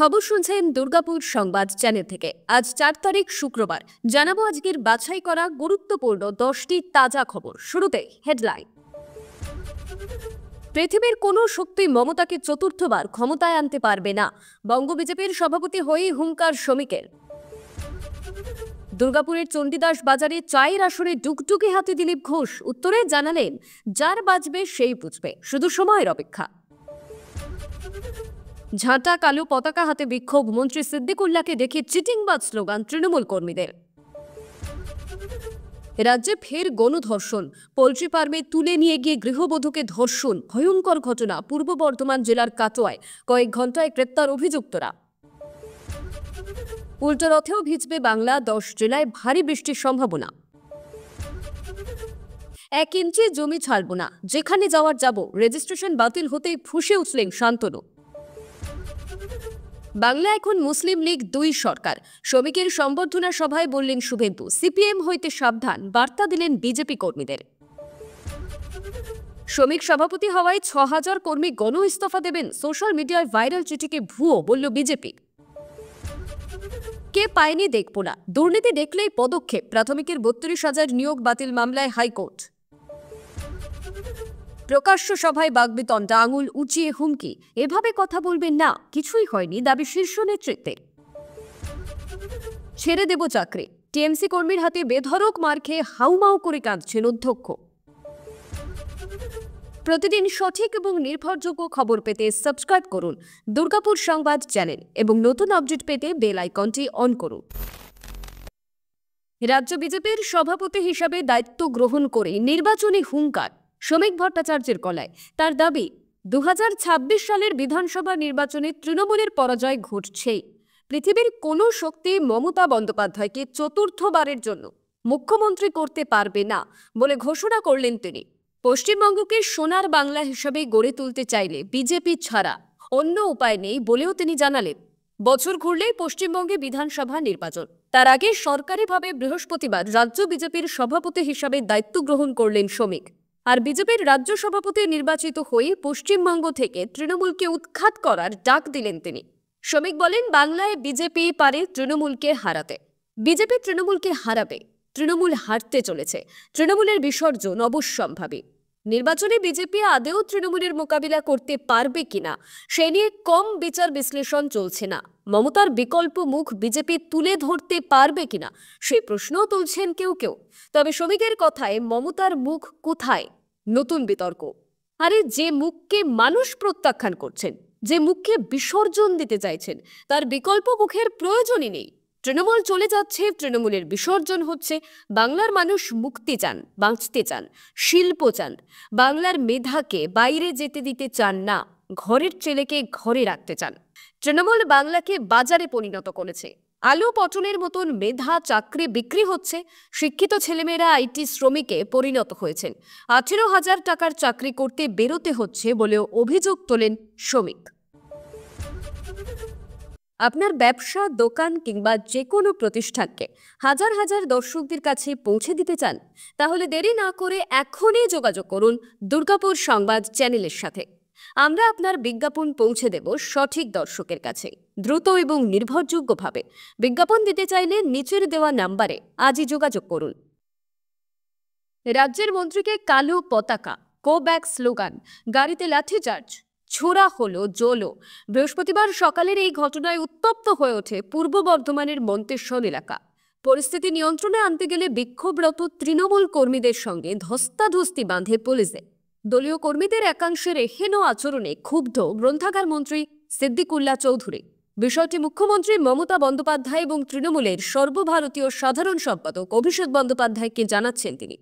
খবর শুনছেন দুর্গাপুর সংবাদ চ্যানেল থেকে। আজ 4 তারিখ শুক্রবার। জানাবো আজকের বাছাই করা গুরুত্বপূর্ণ 10টি তাজা খবর। শুরুতে হেডলাইন। পৃথিবীর কোনো শক্তি মমতাকে চতুর্থবার ক্ষমতায় আনতে পারবে না, বঙ্গ বিজেপির সভাপতি হয়েই হুঙ্কার শ্রমিকের। দুর্গাপুরের চণ্ডীদাস বাজারে চায়ের আসরে ডুগডুগি হাতে দিলীপ ঘোষ উত্তরে জানালেন, যার বাজবে সেই বুঝবে, শুধু সময়ের অপেক্ষা। ঝাঁটা কালো পতাকা হাতে বিক্ষোভ, মন্ত্রী সিদ্দিকুল্লাহকে দেখে চিটিংবাজ স্লোগান তৃণমূল কর্মীদের। রাজ্যে ফের গণধর্ষণ, পোল্ট্রি ফার্মে তুলে নিয়ে গিয়ে গৃহবধূকে ধর্ষণ, ভয়ঙ্কর ঘটনা পূর্ব বর্ধমান জেলার কাটোয়ায়, কয়েক ঘন্টায় গ্রেপ্তার অভিযুক্তরা। উল্টো রথেও ভিজবে বাংলা, 10 জেলায় ভারী বৃষ্টির সম্ভাবনা। 1 ইঞ্চি জমি ছাড়ব না, যেখানে যাওয়ার যাব, রেজিস্ট্রেশন বাতিল হতেই ফুঁসে উঠলেন শান্তনু। বাংলা এখন মুসলিম লীগ 2 সরকার, শ্রমিকের সম্বর্ধনা সভায় বললেন শুভেন্দু। সিপিএম হইতে সাবধান, বার্তা দিলেন বিজেপি কর্মীদের। শ্রমিক সভাপতি হওয়ায় 6000 কর্মী গণ ইস্তফা দেবেন, সোশ্যাল মিডিয়ায় ভাইরাল চিঠিকে ভুয়ো বলল বিজেপি। কে পায়নি দেখব না, দুর্নীতি দেখলেই পদক্ষেপ, প্রাথমিকের 32,000 নিয়োগ বাতিল মামলায় হাইকোর্ট। প্রকাশ্য সভায় বাগবিতণ্ডা, আঙুল উঁচিয়ে হুমকি, এভাবে কথা বলবেন না, কিছুই হয়নি, দাবি শীর্ষ নেতৃত্বের। ছেড়ে দেব চাকরি, টিএমসি কর্মীর হাতে বেধড়ক মার খেয়ে হাউমাউ করে কাঁদছেন অধ্যক্ষ। প্রতিদিন সঠিক এবং নির্ভরযোগ্য খবর পেতে সাবস্ক্রাইব করুন দুর্গাপুর সংবাদ চ্যানেল এবং নতুন আপডেট পেতে বেল আইকনটি অন করুন। রাজ্য বিজেপির সভাপতি হিসাবে দায়িত্ব গ্রহণ করে নির্বাচনী হুঙ্কার শ্রমিক ভট্টাচার্যের গলায়। তার দাবি, 2026 সালের বিধানসভা নির্বাচনে তৃণমূলের পরাজয় ঘটছেই। পৃথিবীর কোনো শক্তি মমতা বন্দ্যোপাধ্যায়কে চতুর্থবারের জন্য মুখ্যমন্ত্রী করতে পারবে না বলে ঘোষণা করলেন তিনি। পশ্চিমবঙ্গকে সোনার বাংলা হিসাবে গড়ে তুলতে চাইলে বিজেপি ছাড়া অন্য উপায় নেই বলেও তিনি জানালেন। বছর ঘুরলেই পশ্চিমবঙ্গে বিধানসভা নির্বাচন, তার আগে সরকারিভাবে বৃহস্পতিবার রাজ্য বিজেপির সভাপতি হিসাবে দায়িত্ব গ্রহণ করলেন শ্রমিক। আর বিজেপির রাজ্য সভাপতি নির্বাচিত হয়ে পশ্চিমবঙ্গ থেকে তৃণমূলকে উৎখাত করার ডাক দিলেন তিনি। শ্রমিক বলেন, বাংলায় বিজেপি পারে তৃণমূলকে হারাতে, বিজেপি তৃণমূলকে হারাবে, তৃণমূল হারতে চলেছে, তৃণমূলের বিসর্জন অবশ্যম্ভাবী। নির্বাচনে বিজেপি আদেও তৃণমূলের মোকাবিলা করতে পারবে কিনা সে নিয়ে কম বিচার বিশ্লেষণ চলছে না। মমতার বিকল্প মুখ বিজেপি তুলে ধরতে পারবে কিনা সে প্রশ্নও তুলছেন কেউ কেউ। তবে শ্রমিকের কথায়, মমতার মুখ কোথায়? নতুন বিতর্ক। আরে, যে মুখকে মানুষ প্রত্যাখ্যান করছেন, যে মুখকে বিসর্জন দিতে চাইছেন, তার বিকল্প মুখের প্রয়োজনই নেই। তৃণমূল চলে যাচ্ছে, তৃণমূলের বিসর্জন হচ্ছে। বাংলার মানুষ মুক্তি চান, বাঁচতে চান, শিল্প চান। বাংলার মেধাকে বাইরে যেতে দিতে চান না, ঘরের ছেলেকে ঘরে রাখতে চান। তৃণমূল বাংলাকে বাজারে পরিণত করেছে। আলু পটলের মতন মেধা চাকরি বিক্রি হচ্ছে। শিক্ষিত ছেলেমেয়েরা আইটি শ্রমিকে পরিণত হয়েছেন। 18,000 টাকার চাকরি করতে বেরোতে হচ্ছে বলেও অভিযোগ তোলেন শ্রমিক। আপনার ব্যবসা, দোকান কিংবা যে কোনো প্রতিষ্ঠানকে হাজার হাজার দর্শকদের কাছে পৌঁছে দিতে চান? তাহলে দেরি না করে এখনই যোগাযোগ করুন দুর্গাপুর সংবাদ চ্যানেলের সাথে। আমরা আপনার বিজ্ঞাপন পৌঁছে দেব সঠিক দর্শকের কাছে, দ্রুত এবং নির্ভরযোগ্যভাবে। বিজ্ঞাপন দিতে চাইলে নিচের দেওয়া নাম্বারে আজই যোগাযোগ করুন। রাজ্যের মন্ত্রীকে কালো পতাকা, গো ব্যাক স্লোগান, গাড়িতে লাঠিচার্জ, ছোড়া হলো জোলো। বৃহস্পতিবার সকালের এই ঘটনায় উত্তপ্ত হয়ে ওঠে পূর্ব বর্ধমানের মন্তেশ্বর এলাকা। পরিস্থিতি নিয়ন্ত্রণে আনতে গেলে বিক্ষোভরত তৃণমূল কর্মীদের সঙ্গে ধস্তাধস্তি বাঁধে পুলিশে। দলীয় কর্মীদের একাংশের এহেন আচরণে ক্ষুব্ধ গ্রন্থাগার মন্ত্রী সিদ্দিকুল্লাহ চৌধুরী। বিষয়টি মুখ্যমন্ত্রী মমতা বন্দ্যোপাধ্যায় এবং তৃণমূলের সর্বভারতীয় সাধারণ সম্পাদক অভিষেক বন্দ্যোপাধ্যায়কে জানাচ্ছেন তিনি।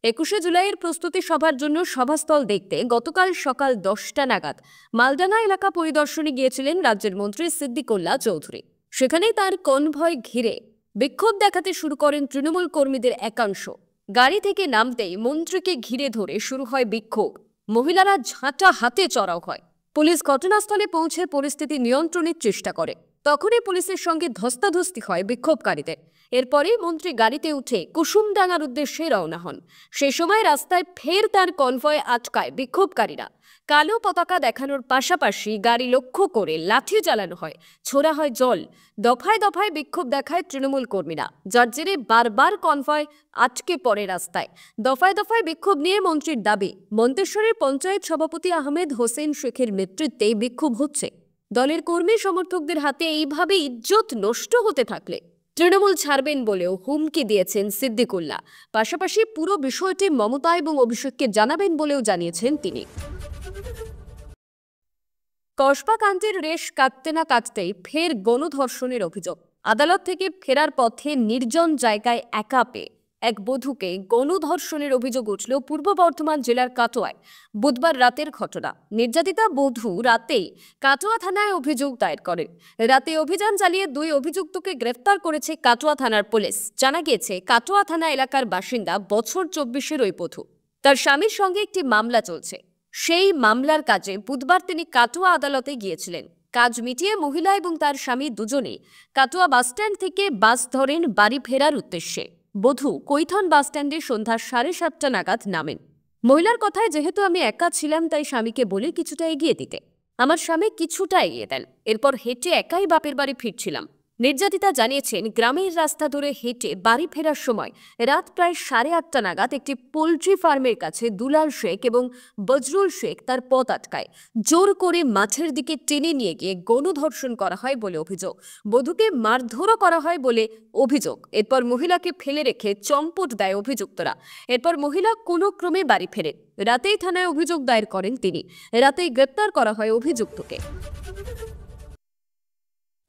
21শে জুলাইয়ের প্রস্তুতি সভার জন্য সভাস্থল দেখতে গতকাল সকাল 10টা নাগাদ মালডানা এলাকা পরিদর্শনে গিয়েছিলেন রাজ্যের মন্ত্রী সিদ্দিকুল্লাহ চৌধুরী। সেখানেই তার কনভয় ঘিরে বিক্ষোভ দেখাতে শুরু করেন তৃণমূল কর্মীদের একাংশ। গাড়ি থেকে নামতেই মন্ত্রীকে ঘিরে ধরে শুরু হয় বিক্ষোভ। মহিলারা ঝাঁটা হাতে চড়াও হয়। পুলিশ ঘটনাস্থলে পৌঁছে পরিস্থিতি নিয়ন্ত্রণের চেষ্টা করে। তখনই পুলিশের সঙ্গে ধস্তাধস্তি হয় বিক্ষোভকারীদের। এরপরেই মন্ত্রী গাড়িতে উঠে কুসুমডাঙ্গার উদ্দেশ্যে রওনা হন। সেই সময় রাস্তায় ফের তার কনভয় আটকায় বিক্ষোভকারীরা। কালো পতাকা দেখানোর পাশাপাশি গাড়ি লক্ষ্য করে লাঠি চালানো হয়, ছোড়া হয় জল। দফায় দফায় বিক্ষোভ দেখায় তৃণমূল কর্মীরা, যার জেরে বারবার কনভয় আটকে পড়ে রাস্তায়। দফায় দফায় বিক্ষোভ নিয়ে মন্ত্রীর দাবি, মন্তেশ্বরের পঞ্চায়েত সভাপতি আহমেদ হোসেন শেখের নেতৃত্বে বিক্ষোভ হচ্ছে। দলের কর্মী সমর্থকদের হাতে এইভাবে ইজ্জত নষ্ট হতে থাকলে তৃণমূল ছাড়বেন বলেও হুমকি দিয়েছেন সিদ্দিকুল্লাহ। পাশাপাশি পুরো বিষয়টি মমতা এবং অভিষেককে জানাবেন বলেও জানিয়েছেন তিনি। কসবা কাণ্ডের রেশ কাটতে না কাটতেই ফের গণধর্ষণের অভিযোগ। আদালত থেকে ফেরার পথে নির্জন জায়গায় একা পেয়ে এক বধূকে গণধর্ষণের অভিযোগ উঠল পূর্ব বর্ধমান জেলার কাটোয়ায়। বুধবার রাতের ঘটনা। নির্যাতিতা বধূ রাতেই কাটোয়া থানায় অভিযোগ দায়ের করেন। রাতে অভিযান চালিয়ে 2 অভিযুক্তকে গ্রেফতার করেছে কাটোয়া থানার পুলিশ। জানা গিয়েছে, কাটোয়া থানা এলাকার বাসিন্দা বছর 24-এর ওই বধূ। তার স্বামীর সঙ্গে একটি মামলা চলছে। সেই মামলার কাজে বুধবার তিনি কাটোয়া আদালতে গিয়েছিলেন। কাজ মিটিয়ে মহিলা এবং তার স্বামী দুজনেই কাটোয়া বাসস্ট্যান্ড থেকে বাস ধরেন বাড়ি ফেরার উদ্দেশ্যে। বধূ কৈথন বাসস্ট্যান্ডে সন্ধ্যা 7:30 নাগাদ নামেন। মহিলার কথায়, যেহেতু আমি একা ছিলাম তাই স্বামীকে বলে কিছুটা এগিয়ে দিতে। আমার স্বামী কিছুটা এগিয়ে দেন। এরপর হেঁটে একাই বাপের বাড়ি ফিরছিলাম। নির্যাতিতা জানিয়েছেন, গ্রামের রাস্তা ধরে হেঁটে বাড়ি ফেরার সময় রাত প্রায় 8:30 নাগাদ একটি পোলট্রি ফার্মের কাছে দুলাল শেখ এবং বজরুল শেখ তার পথ আটকায়। জোর করে মাঠের দিকে টেনে নিয়ে গিয়ে গণধর্ষণ করা হয় বলে অভিযোগ। বধূকে মারধরও করা হয় বলে অভিযোগ। এরপর মহিলাকে ফেলে রেখে চম্পট দেয় অভিযুক্তরা। এরপর মহিলা কোনো ক্রমে বাড়ি ফেরেন। রাতেই থানায় অভিযোগ দায়ের করেন তিনি। রাতেই গ্রেপ্তার করা হয় অভিযুক্তকে।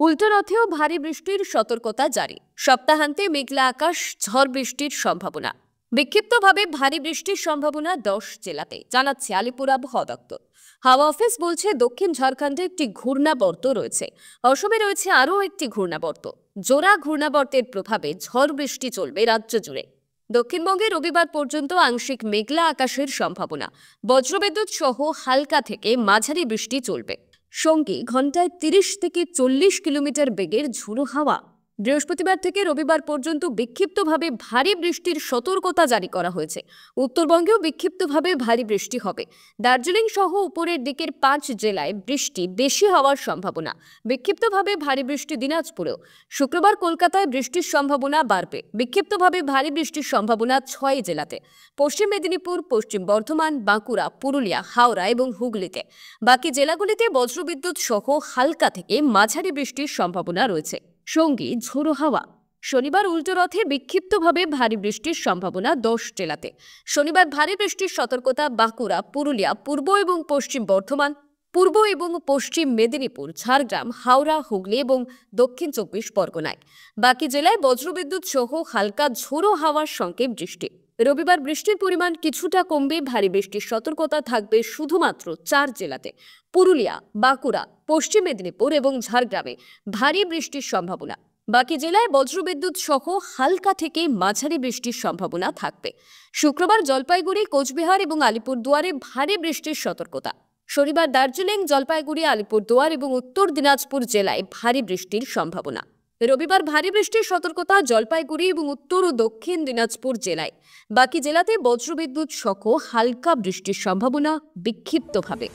উল্টো রথেও ভারী বৃষ্টির সতর্কতা জারি। সপ্তাহান্তে মেঘলা আকাশ, ঝড় বৃষ্টির সম্ভাবনা। বিক্ষিপ্তভাবে ভারী বৃষ্টির সম্ভাবনা 10 জেলাতে, জানাচ্ছে আলিপুর আবহাওয়া দপ্তর। হাওয়া অফিস বলছে, দক্ষিণ ঝাড়খণ্ডে একটি ঘূর্ণাবর্ত রয়েছে। অসমে রয়েছে আরও একটি ঘূর্ণাবর্ত। জোড়া ঘূর্ণাবর্তের প্রভাবে ঝড় বৃষ্টি চলবে রাজ্য জুড়ে। দক্ষিণবঙ্গে রবিবার পর্যন্ত আংশিক মেঘলা আকাশের সম্ভাবনা। বজ্রবিদ্যুৎ সহ হালকা থেকে মাঝারি বৃষ্টি চলবে। সঙ্গে ঘন্টায় 30 থেকে 40 কিলোমিটার বেগের ঝোড়ো হাওয়া। বৃহস্পতিবার থেকে রবিবার পর্যন্ত বিক্ষিপ্তভাবে ভারী বৃষ্টির সতর্কতা জারি করা হয়েছে। উত্তরবঙ্গেও বিক্ষিপ্তভাবে ভারী বৃষ্টি হবে। দার্জিলিং সহ উপরের দিকের 5 জেলায় বৃষ্টি বেশি হওয়ার সম্ভাবনা। বিক্ষিপ্তভাবে ভারী বৃষ্টি দিনাজপুরেও। শুক্রবার কলকাতায় বৃষ্টির সম্ভাবনা বাড়বে। বিক্ষিপ্তভাবে ভারী বৃষ্টির সম্ভাবনা 6 জেলাতে। পশ্চিম মেদিনীপুর, পশ্চিম বর্ধমান, বাঁকুড়া, পুরুলিয়া, হাওড়া এবং হুগলিতে। বাকি জেলাগুলিতে বজ্রবিদ্যুৎ সহ হালকা থেকে মাঝারি বৃষ্টির সম্ভাবনা রয়েছে। সঙ্গে ঝোড়ো হাওয়া। শনিবার উল্টো রথে বিক্ষিপ্তভাবে ভারী বৃষ্টির সম্ভাবনা 10 জেলাতে। শনিবার ভারী বৃষ্টির সতর্কতা বাঁকুড়া, পুরুলিয়া, পূর্ব এবং পশ্চিম বর্ধমান, পূর্ব এবং পশ্চিম মেদিনীপুর, ঝাড়গ্রাম, হাওড়া, হুগলি এবং দক্ষিণ 24 পরগনায়। বাকি জেলায় বজ্রবিদ্যুৎ সহ হালকা ঝোড়ো হাওয়ার সঙ্গে বৃষ্টি। রবিবার বৃষ্টির পরিমাণ কিছুটা কমবে। ভারী বৃষ্টির সতর্কতা থাকবে শুধুমাত্র 4 জেলাতে। পুরুলিয়া, বাঁকুড়া, পশ্চিম মেদিনীপুর এবং ঝাড়গ্রামে ভারী বৃষ্টির সম্ভাবনা। বাকি জেলায় বজ্রবিদ্যুৎ সহ হালকা থেকে মাঝারি বৃষ্টির সম্ভাবনা থাকবে। শুক্রবার জলপাইগুড়ি, কোচবিহার এবং আলিপুরদুয়ারে ভারী বৃষ্টির সতর্কতা। শনিবার দার্জিলিং, জলপাইগুড়ি, আলিপুরদুয়ার এবং উত্তর দিনাজপুর জেলায় ভারী বৃষ্টির সম্ভাবনা। রবিবার ভারী বৃষ্টির সতর্কতা জলপাইগুড়ি এবং উত্তর ও দক্ষিণ দিনাজপুর জেলায়। বাকি জেলাতে বজ্রবিদ্যুৎ সহ হালকা বৃষ্টির সম্ভাবনা বিক্ষিপ্তভাবে।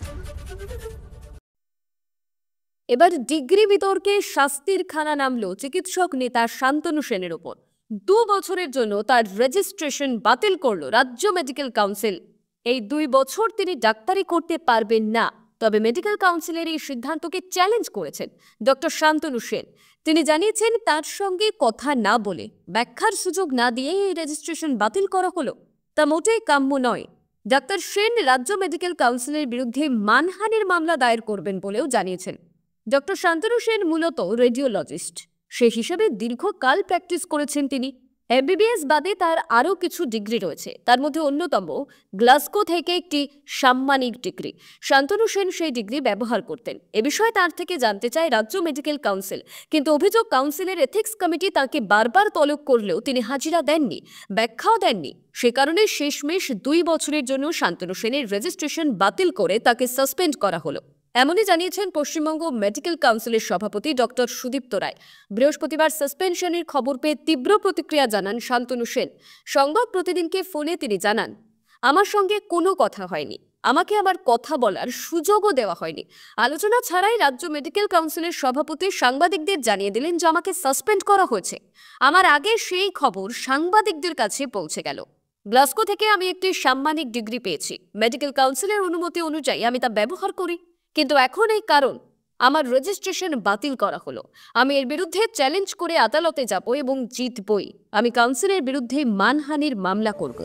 এবার ডিগ্রি বিতর্কে শাস্তির খানা নামল চিকিৎসক নেতা শান্তনু সেনের ওপর। 2 বছরের জন্য তার রেজিস্ট্রেশন বাতিল করল রাজ্য মেডিকেল কাউন্সিল। এই 2 বছর তিনি ডাক্তারি করতে পারবেন না। তবে মেডিকেল কাউন্সিলের এই সিদ্ধান্তকে চ্যালেঞ্জ করেছেন ডক্টর শান্তনু সেন। তিনি জানিয়েছেন, তার সঙ্গে কথা না বলে, ব্যাখ্যার সুযোগ না দিয়ে এই রেজিস্ট্রেশন বাতিল করা হলো, তা মোটেই কাম্য নয়। ডাক্তার সেন রাজ্য মেডিকেল কাউন্সিলের বিরুদ্ধে মানহানির মামলা দায়ের করবেন বলেও জানিয়েছেন। ডক্টর শান্তনু সেন মূলত রেডিওলজিস্ট। সেই হিসেবে দীর্ঘকাল প্র্যাকটিস করেছেন তিনি। এমবিবিএস বাদে তার আরও কিছু ডিগ্রি রয়েছে। তার মধ্যে অন্যতম গ্লাসগো থেকে একটি সাম্মানিক ডিগ্রি। শান্তনু সেন সেই ডিগ্রি ব্যবহার করতেন। এ বিষয়ে তার থেকে জানতে চায় রাজ্য মেডিকেল কাউন্সিল, কিন্তু অভিযোগ কাউন্সিলের এথিক্স কমিটি তাকে বারবার তলব করলেও তিনি হাজিরা দেননি, ব্যাখ্যাও দেননি। সে কারণে শেষমেশ 2 বছরের জন্য শান্তনু সেনের রেজিস্ট্রেশন বাতিল করে তাকে সাসপেন্ড করা হলো। এমনই জানিয়েছেন পশ্চিমবঙ্গ মেডিকেল কাউন্সিলের সভাপতি ডক্টর সুদীপ্ত রায়। বৃহস্পতিবার সাসপেনশনের খবর পেয়ে তীব্র প্রতিক্রিয়া জানান শান্তনু সেন। সংবাদ প্রতিদিনকে ফোনে তিনি জানান, আমার সঙ্গে কোনো কথা হয়নি, আমাকে আবার কথা বলার সুযোগও দেওয়া হয়নি। আলোচনা ছাড়াই রাজ্য মেডিকেল কাউন্সিলের সভাপতি সাংবাদিকদের জানিয়ে দিলেন যে আমাকে সাসপেন্ড করা হয়েছে। আমার আগে সেই খবর সাংবাদিকদের কাছে পৌঁছে গেল। গ্লাসগো থেকে আমি একটি সাম্মানিক ডিগ্রি পেয়েছি। মেডিকেল কাউন্সিলের অনুমতি অনুযায়ী আমি তা ব্যবহার করি, কিন্তু এখন এই কারণ আমার রেজিস্ট্রেশন বাতিল করা হলো। আমি এর বিরুদ্ধে চ্যালেঞ্জ করে আদালতে যাব এবং জিতবই। আমি কাউন্সিলের বিরুদ্ধে মানহানির মামলা করব।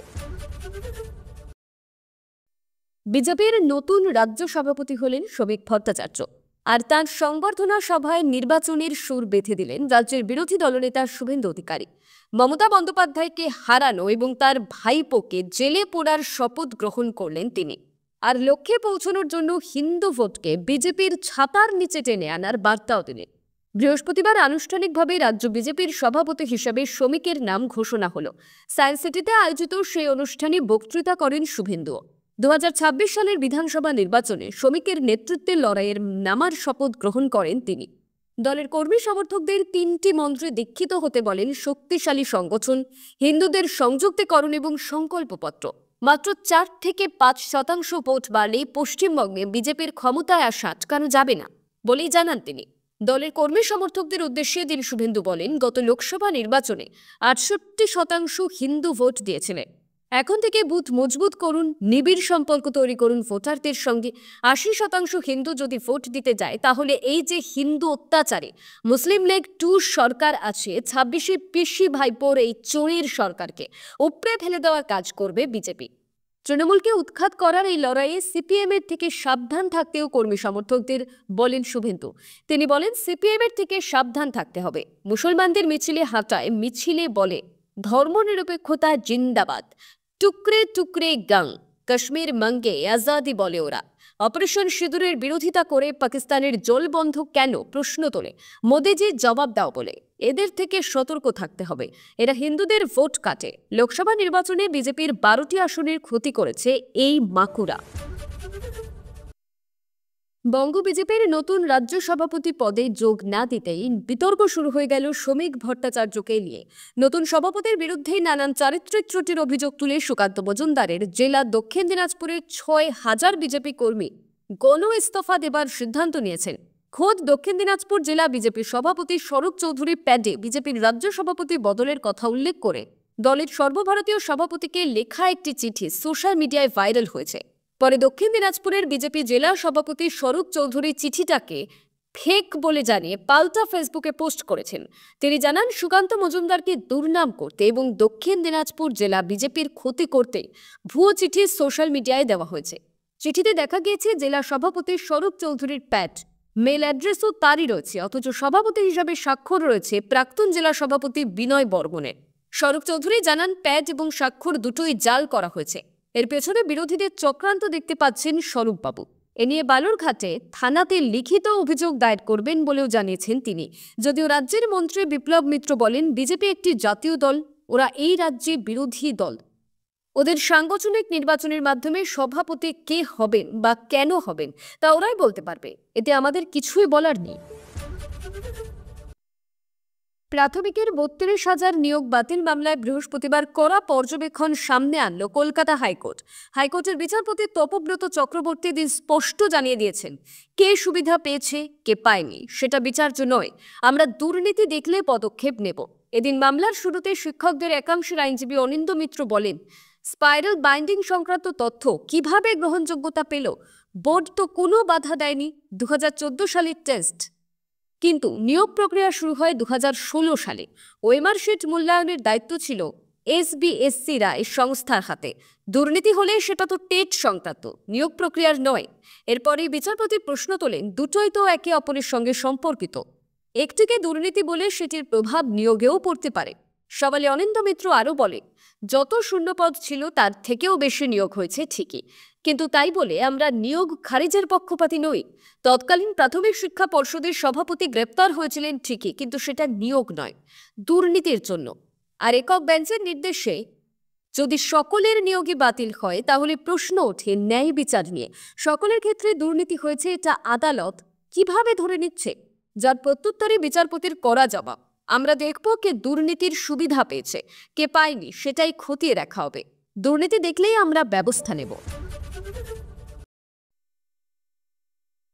বিজেপির নতুন রাজ্য সভাপতি হলেন শ্রমিক ভট্টাচার্য, আর তার সংবর্ধনা সভায় নির্বাচনের সুর বেঁধে দিলেন রাজ্যের বিরোধী দলনেতা শুভেন্দু অধিকারী। মমতা বন্দ্যোপাধ্যায়কে হারানো এবং তার ভাইপোকে জেলে পোড়ার শপথ গ্রহণ করলেন তিনি। আর লক্ষ্যে পৌঁছানোর জন্য হিন্দু ভোটকে বিজেপির ছাতার নিচে টেনে আনার বার্তাও দিলেন। বৃহস্পতিবার আনুষ্ঠানিকভাবে রাজ্য বিজেপির সভাপতি হিসেবে শ্রমিকের নাম ঘোষণা হলো। সায়েন্স সিটিতে আয়োজিত সেই অনুষ্ঠানে বক্তৃতা করেন শুভেন্দু। 2026 সালের বিধানসভা নির্বাচনে শ্রমিকের নেতৃত্বে লড়াইয়ের নামার শপথ গ্রহণ করেন তিনি। দলের কর্মী সমর্থকদের 3টি মন্ত্রে দীক্ষিত হতে বলেন শক্তিশালী সংগঠন, হিন্দুদের সংযুক্তিকরণ এবং সংকল্পপত্র। মাত্র 4 থেকে 5% ভোট বাড়লে পশ্চিমবঙ্গে বিজেপির ক্ষমতায় আসা আটকানো যাবে না বলেই জানান তিনি। দলের কর্মী সমর্থকদের উদ্দেশ্যে দিন শুভেন্দু বলেন, গত লোকসভা নির্বাচনে 68% হিন্দু ভোট দিয়েছিলেন। এখন থেকে বুথ মজবুত করুন, নিবিড় সম্পর্ক তৈরি করুন ভোটারদের সঙ্গে। 80% হিন্দু যদি ভোট দিতে যায়, তাহলে এই যে হিন্দু অত্যাচারে মুসলিম লীগ 2 সরকার আছে, 26 পিসি ভাইপোর এই চোরের সরকারকে উপড়ে ফেলে দেওয়ার কাজ করবে বিজেপি। তৃণমূলকে উৎখাত করার এই লড়াইয়ে সিপিএম এর থেকে সাবধান থাকতেও কর্মী সমর্থকদের বলেন শুভেন্দু। তিনি বলেন, সিপিএম এর থেকে সাবধান থাকতে হবে। মুসলমানদের মিছিলে হাঁটায়, মিছিলে বলে ধর্মনিরপেক্ষতা জিন্দাবাদ, টুকরে টুকরে গাং, কাশ্মীর মাঙ্গে আজাদি বলে ওরা। অপারেশন সিঁদুরের বিরোধিতা করে পাকিস্তানের জলবন্ধ কেন প্রশ্ন তোলে। মোদিজি জবাব দাও বলে। এদের থেকে সতর্ক থাকতে হবে, এরা হিন্দুদের ভোট কাটে। লোকসভা নির্বাচনে বিজেপির 12টি আসনের ক্ষতি করেছে এই মাকুরা। বঙ্গ বিজেপির নতুন রাজ্য সভাপতি পদে যোগ না দিতেই বিতর্ক শুরু হয়ে গেল শ্রমিক ভট্টাচার্যকে নিয়ে। নতুন সভাপতির বিরুদ্ধে নানান চারিত্রিক ত্রুটির অভিযোগ তুলে সুকান্ত মজুমদারের জেলা দক্ষিণ দিনাজপুরের 6,000 বিজেপি কর্মী গণ ইস্তফা দেবার সিদ্ধান্ত নিয়েছেন। খোদ দক্ষিণ দিনাজপুর জেলা বিজেপি সভাপতি স্বরূপ চৌধুরী প্যাডে বিজেপির রাজ্য সভাপতি বদলের কথা উল্লেখ করে দলের সর্বভারতীয় সভাপতিকে লেখা একটি চিঠি সোশ্যাল মিডিয়ায় ভাইরাল হয়েছে। পরে দক্ষিণ দিনাজপুরের বিজেপি জেলা সভাপতি স্বরূপ চৌধুরী চিঠিটাকে ফেক বলে জানিয়ে পাল্টা ফেসবুকে পোস্ট করেছেন। তিনি জানান, সুকান্ত মজুমদারকে দুর্নাম করতে এবং দক্ষিণ দিনাজপুর জেলা বিজেপির ক্ষতি করতে ভুয়ো চিঠি সোশ্যাল মিডিয়ায় দেওয়া হয়েছে। চিঠিতে দেখা গিয়েছে জেলা সভাপতি স্বরূপ চৌধুরীর প্যাড, মেল অ্যাড্রেসও তারই রয়েছে, অথচ সভাপতি হিসাবে স্বাক্ষর রয়েছে প্রাক্তন জেলা সভাপতি বিনয় বর্মনের। স্বরূপ চৌধুরী জানান, প্যাড এবং স্বাক্ষর দুটোই জাল করা হয়েছে। এর পেছনে বিরোধীদের চক্রান্ত দেখতে পাচ্ছেন স্বরূপবাবু। এ নিয়ে বালুরঘাটে থানাতে লিখিত অভিযোগ দায়ের করবেন বলেও জানিয়েছেন তিনি। যদিও রাজ্যের মন্ত্রী বিপ্লব মিত্র বলেন, বিজেপি একটি জাতীয় দল, ওরা এই রাজ্যে বিরোধী দল। ওদের সাংগঠনিক নির্বাচনের মাধ্যমে সভাপতি কে হবেন বা কেন হবেন তা ওরাই বলতে পারবে, এতে আমাদের কিছুই বলার নেই। প্রাথমিকের 32,000 নিয়োগ বাতিল মামলায় বৃহস্পতিবার কড়া পর্যবেক্ষণ সামনে আনল কলকাতা হাইকোর্ট। হাইকোর্টের বিচারপতি তপব্রত চক্রবর্তী দিন স্পষ্ট জানিয়ে দিয়েছেন, কে সুবিধা পেয়েছে কে পায়নি সেটা বিচার্য নয়, আমরা দুর্নীতি দেখলে পদক্ষেপ নেব। এদিন মামলার শুরুতে শিক্ষকদের একাংশের আইনজীবী অনিন্দ্য মিত্র বলেন, স্পাইরাল বাইন্ডিং সংক্রান্ত তথ্য কিভাবে গ্রহণযোগ্যতা পেল? বোর্ড তো কোনো বাধা দেয়নি, 2014 সালের টেস্ট। কিন্তু নিয়োগ প্রক্রিয়া শুরু হয় 2016 সালে। ওএমআর শিট মূল্যায়নের দায়িত্ব ছিল এসবিএসসি রায় সংস্থার হাতে। দুর্নীতি হলে সেটা তো টেট সংক্রান্ত, নিয়োগ প্রক্রিয়ার নয়। এরপরেই বিচারপতি প্রশ্ন তোলেন, দুটোই তো একে অপরের সঙ্গে সম্পর্কিত। একটিকে দুর্নীতি বলে সেটির প্রভাব নিয়োগেও পড়তে পারে। সওয়ালে অনিন্দ্য মিত্র আরও বলে, যত শূন্যপদ ছিল তার থেকেও বেশি নিয়োগ হয়েছে ঠিকই, কিন্তু তাই বলে আমরা নিয়োগ খারিজের পক্ষপাতী নই। তৎকালীন প্রাথমিক শিক্ষা পর্ষদের সভাপতি গ্রেপ্তার হয়েছিলেন ঠিকই, কিন্তু সেটা নিয়োগ নয়, দুর্নীতির জন্য। আর একক বেঞ্চের নির্দেশে যদি সকলের নিয়োগই বাতিল হয় তাহলে প্রশ্ন ওঠে ন্যায় বিচার নিয়ে। সকলের ক্ষেত্রে দুর্নীতি হয়েছে এটা আদালত কিভাবে ধরে নিচ্ছে, যার প্রত্যুত্তরে বিচারপতির কড়া জবাব। আমরা দেখব কে দুর্নীতির সুবিধা পেয়েছে, কে পায়নি, সেটাই খতিয়ে দেখা হবে। দুর্নীতি দেখলেই আমরা ব্যবস্থা নেব।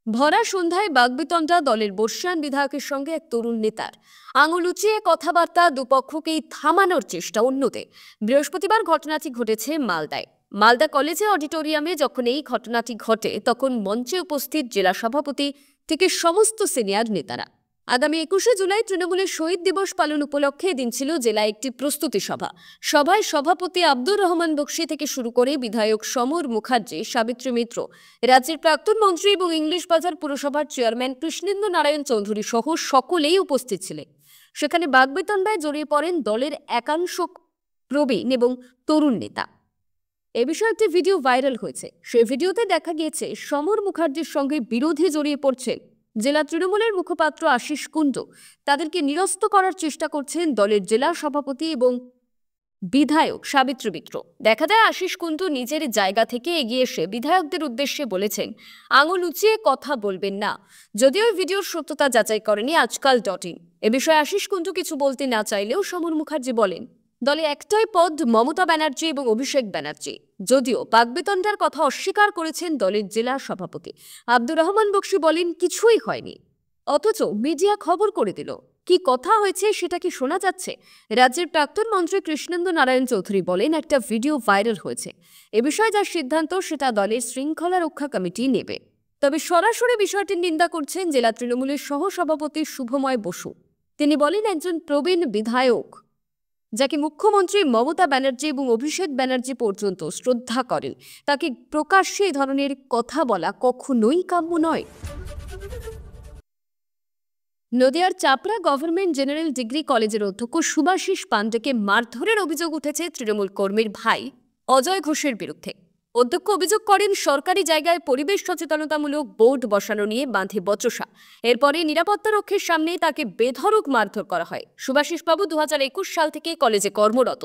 ভরা সন্ধ্যায় বাগবিতণ্ডা দলের বর্ষিয়ান বিধায়কের সঙ্গে এক তরুণ নেতার। আঙুল উঁচিয়ে কথাবার্তা, দুপক্ষকেই থামানোর চেষ্টা অন্যদের। বৃহস্পতিবার ঘটনাটি ঘটেছে মালদায়। মালদা কলেজে অডিটোরিয়ামে যখন এই ঘটনাটি ঘটে তখন মঞ্চে উপস্থিত জেলা সভাপতি থেকে সমস্ত সিনিয়র নেতারা। আগামী 21শে জুলাই তৃণমূলের শহীদ দিবস পালন উপলক্ষে এদিন ছিল জেলায় একটি প্রস্তুতি সভা। সভায় সভাপতি আব্দুর রহমান বক্সি থেকে শুরু করে বিধায়ক সমর মুখার্জি, সাবিত্রী মিত্র, রাজ্যের প্রাক্তন মন্ত্রী এবং ইংলিশ বাজার পুরসভার চেয়ারম্যান কৃষ্ণেন্দু নারায়ণ চৌধুরী সহ সকলেই উপস্থিত ছিলেন। সেখানে বাগবিতণ্ডায় জড়িয়ে পড়েন দলের একাংশ প্রবীণ এবং তরুণ নেতা। এ বিষয়ে একটি ভিডিও ভাইরাল হয়েছে। সেই ভিডিওতে দেখা গিয়েছে সমর মুখার্জির সঙ্গে বিরোধে জড়িয়ে পড়ছেন জেলা তৃণমূলের মুখপাত্র আশিস কুণ্ডু। তাদেরকে নিরস্ত করার চেষ্টা করছেন দলের জেলা সভাপতি এবং বিধায়ক সাবিত্রী মিত্র। দেখা যায় আশিস কুণ্ডু নিজের জায়গা থেকে এগিয়ে এসে বিধায়কদের উদ্দেশ্যে বলেছেন, আঙুল উঁচিয়ে কথা বলবেন না। যদিও ভিডিওর সত্যতা যাচাই করেনি আজকাল.in। এ বিষয়ে আশিস কুণ্ডু কিছু বলতে না চাইলেও সমর মুখার্জি বলেন, দলে একটাই পদ, মমতা ব্যানার্জি এবং অভিষেক ব্যানার্জি। যদিও বাগবিতণ্ডার কথা অস্বীকার করেছেন দলের জেলা সভাপতি আব্দুর রহমান বক্সি, বলেন কিছুই হয়নি, অথচ মিডিয়া খবর করে দিল। কি কথা হয়েছে সেটা কি শোনা যাচ্ছে? রাজ্যের প্রাক্তন মন্ত্রী কৃষ্ণেন্দু নারায়ণ চৌধুরী বলেন, একটা ভিডিও ভাইরাল হয়েছে, এ বিষয়ে যা সিদ্ধান্ত সেটা দলের শৃঙ্খলা রক্ষা কমিটি নেবে। তবে সরাসরি বিষয়টির নিন্দা করছেন জেলা তৃণমূলের সহসভাপতি শুভময় বসু। তিনি বলেন, একজন প্রবীণ বিধায়ক যাকে মুখ্যমন্ত্রী মমতা ব্যানার্জি এবং অভিষেক ব্যানার্জি পর্যন্ত শ্রদ্ধা করেন, তাকে প্রকাশ্যে এই ধরনের কথা বলা কখনোই কাম্য নয়। নদিয়ার চাপড়া গভর্নমেন্ট জেনারেল ডিগ্রি কলেজের অধ্যক্ষ সুভাষিস পাণ্ডেকে মারধরের অভিযোগ উঠেছে তৃণমূল কর্মীর ভাই অজয় ঘোষের বিরুদ্ধে। অধ্যক্ষ অভিযোগ করেন, সরকারি জায়গায় পরিবেশ সচেতনতামূলক বোর্ড বসানো নিয়ে বাঁধে বচসা। এরপরে নিরাপত্তা রক্ষীর সামনে তাকে বেধড়ক মারধর করা হয়। সুভাষিস বাবু 2021 সাল থেকে কলেজে কর্মরত।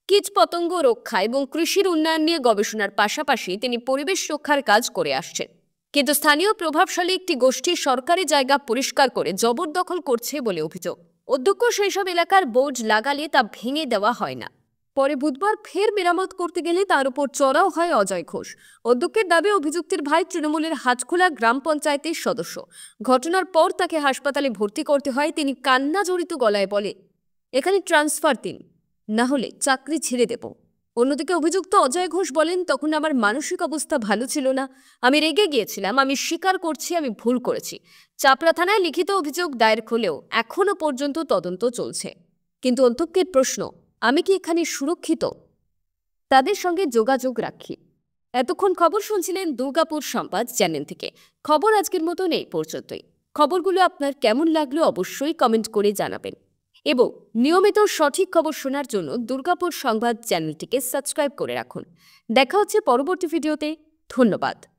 কীটপতঙ্গ রক্ষা এবং কৃষির উন্নয়ন নিয়ে গবেষণার পাশাপাশি তিনি পরিবেশ রক্ষার কাজ করে আসছেন। কিন্তু স্থানীয় প্রভাবশালী একটি গোষ্ঠী সরকারি জায়গা পরিষ্কার করে জবরদখল করছে বলে অভিযোগ। অধ্যক্ষ সেই সব এলাকার বোর্ড লাগালে তা ভেঙে দেওয়া হয় না। পরে বুধবার ফের মেরামত করতে গেলে তার উপর চড়াও হয় অজয় ঘোষ। অধ্যক্ষের দাবি, অভিযুক্তের ভাই তৃণমূলের হাটখোলা গ্রাম পঞ্চায়েতের সদস্য। ঘটনার পর তাকে হাসপাতালে ভর্তি করতে হয়। তিনি কান্না জড়িত গলায় বলে, এখানে ট্রান্সফার দিন, না হলে চাকরি ছেড়ে দেব। অন্যদিকে অভিযুক্ত অজয় ঘোষ বলেন, তখন আমার মানসিক অবস্থা ভালো ছিল না, আমি রেগে গিয়েছিলাম, আমি স্বীকার করছি আমি ভুল করেছি। চাপড়া থানায় লিখিত অভিযোগ দায়ের হলেও এখনো পর্যন্ত তদন্ত চলছে। কিন্তু অধ্যক্ষের প্রশ্ন, আমি কি এখানে সুরক্ষিত? তাদের সঙ্গে যোগাযোগ রাখি। এতক্ষণ খবর শুনছিলেন দুর্গাপুর সংবাদ চ্যানেল থেকে। খবর আজকের মতন এই পর্যন্তই। খবরগুলো আপনার কেমন লাগলো অবশ্যই কমেন্ট করে জানাবেন এবং নিয়মিত সঠিক খবর শোনার জন্য দুর্গাপুর সংবাদ চ্যানেলটিকে সাবস্ক্রাইব করে রাখুন। দেখা হচ্ছে পরবর্তী ভিডিওতে। ধন্যবাদ।